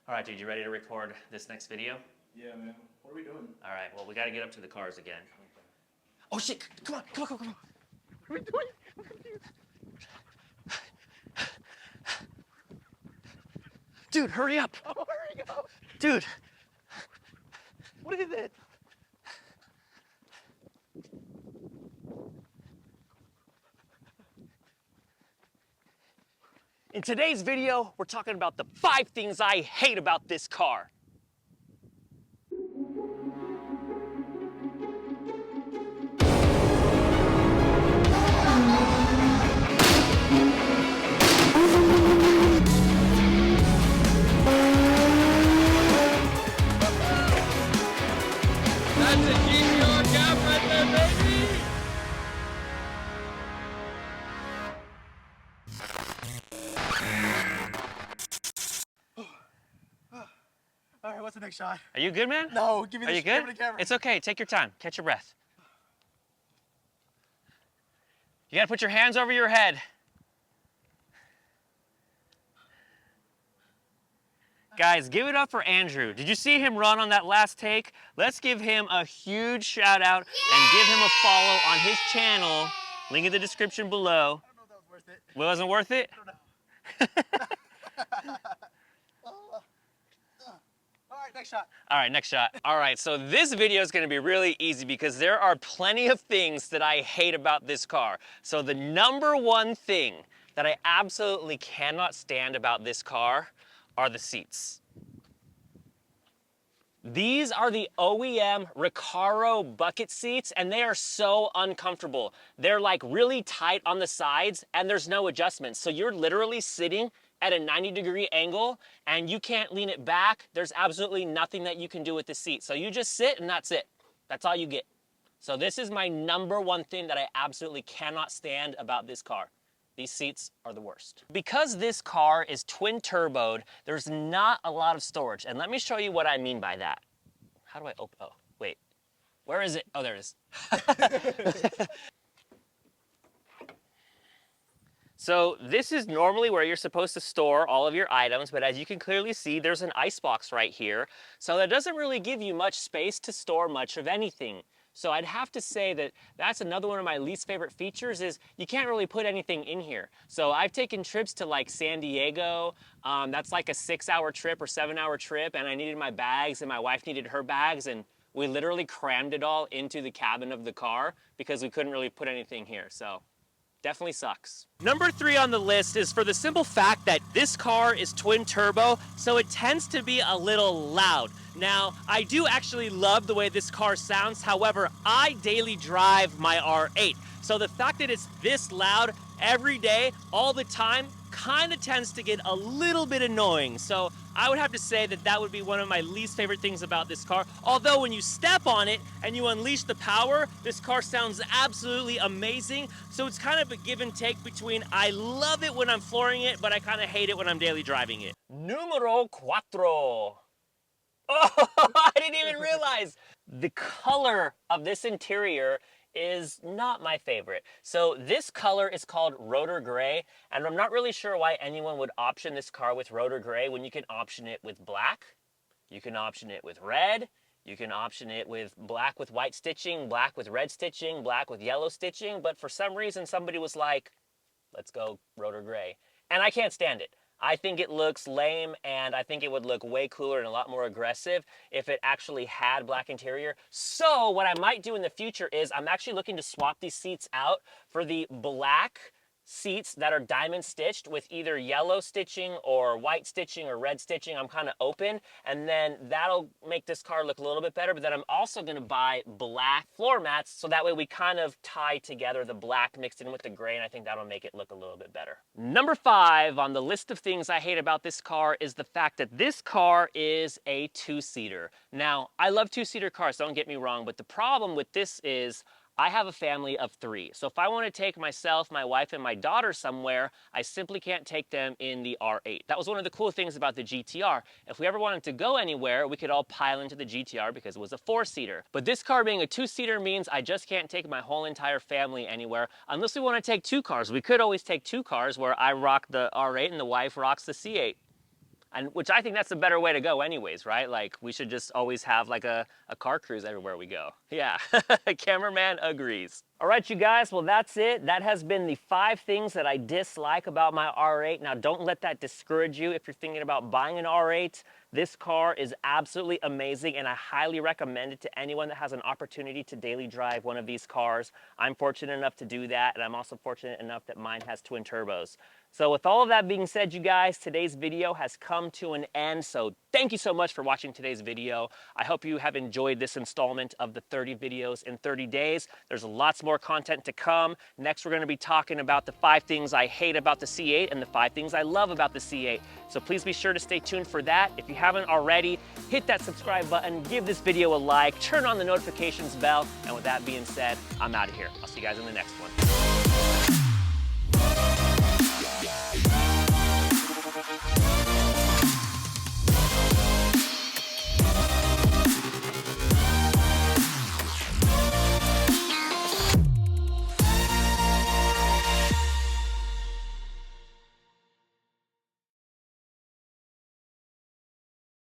All right, dude, you ready to record this next video? Yeah, man. What are we doing? All right, well, we got to get up to the cars again. Okay. Oh, shit. Come on. What are we doing? I'm confused. Dude, hurry up. Oh, hurry up. Dude. What is it? In today's video, we're talking about the 5 things I hate about this car. That's a GTR gap right there, baby! All right, what's the next shot? Are you good, man? No, give me the Are you good? Give me the camera. It's okay. Take your time. Catch your breath. You got to put your hands over your head. Guys, give it up for Andrew. Did you see him run on that last take? Let's give him a huge shout out and give him a follow on his channel. Link in the description below. I don't know if that was worth it. Well, wasn't worth it? I don't know. All right, next shot. All right, next shot. All right, so this video is gonna be really easy because there are plenty of things that I hate about this car. So the number one thing that I absolutely cannot stand about this car are the seats. These are the OEM Recaro bucket seats, and they are so uncomfortable. They're like really tight on the sides, and there's no adjustments. So you're literally sitting at a 90-degree angle, and you can't lean it back. There's absolutely nothing that you can do with the seat. So you just sit, and that's it. That's all you get. So this is my number one thing that I absolutely cannot stand about this car. These seats are the worst. Because this car is twin turboed, there's not a lot of storage. And let me show you what I mean by that. How do I open? Oh, wait. Where is it? Oh, there it is. So this is normally where you're supposed to store all of your items, but as you can clearly see, there's an icebox right here. So that doesn't really give you much space to store much of anything. So I'd have to say that that's another one of my least favorite features is you can't really put anything in here. So I've taken trips to like San Diego. That's like a 6-hour trip or 7-hour trip, and I needed my bags and my wife needed her bags, and we literally crammed it all into the cabin of the car because we couldn't really put anything here. So definitely sucks. Number 3 on the list is for the simple fact that this car is twin turbo, so it tends to be a little loud. Now, I do actually love the way this car sounds. However, I daily drive my R8. So the fact that it's this loud every day, all the time, kind of tends to get a little bit annoying. So I would have to say that that would be one of my least favorite things about this car. Although when you step on it and you unleash the power, this car sounds absolutely amazing. So it's kind of a give and take between I love it when I'm flooring it, but I kind of hate it when I'm daily driving it. Numero 4. Oh, I didn't even realize. The color of this interior is not my favorite. So this color is called rotor gray, and I'm not really sure why anyone would option this car with rotor gray when you can option it with black, you can option it with red, you can option it with black with white stitching, black with red stitching, black with yellow stitching, but for some reason somebody was like, let's go rotor gray. And I can't stand it. I think it looks lame, and I think it would look way cooler and a lot more aggressive if it actually had black interior. So what I might do in the future is I'm actually looking to swap these seats out for the black seats that are diamond stitched with either yellow stitching or white stitching or red stitching. I'm kind of open, and then that'll make this car look a little bit better. But then I'm also going to buy black floor mats, so that way we kind of tie together the black mixed in with the gray, and I think that'll make it look a little bit better. Number 5 on the list of things I hate about this car is the fact that this car is a 2-seater. Now, I love 2-seater cars, don't get me wrong, but the problem with this is I have a family of 3. So if I want to take myself, my wife, and my daughter somewhere, I simply can't take them in the R8. That was one of the cool things about the GTR. If we ever wanted to go anywhere, we could all pile into the GTR because it was a 4-seater. But this car being a 2-seater means I just can't take my whole entire family anywhere unless we want to take 2 cars. We could always take 2 cars where I rock the R8 and the wife rocks the C8. And which I think that's the better way to go anyways, right? Like we should just always have like a car cruise everywhere we go. Yeah, cameraman agrees. All right, you guys, well, that's it. That has been the 5 things that I dislike about my R8. Now, don't let that discourage you if you're thinking about buying an R8. This car is absolutely amazing, and I highly recommend it to anyone that has an opportunity to daily drive one of these cars. I'm fortunate enough to do that, and I'm also fortunate enough that mine has twin turbos. So with all of that being said, you guys, today's video has come to an end. So thank you so much for watching today's video. I hope you have enjoyed this installment of the 30 videos in 30 days. There's lots more content to come. Next, we're going to be talking about the 5 things I hate about the C8 and the 5 things I love about the C8. So please be sure to stay tuned for that. If you haven't already, hit that subscribe button, give this video a like, turn on the notifications bell. And with that being said, I'm out of here. I'll see you guys in the next one.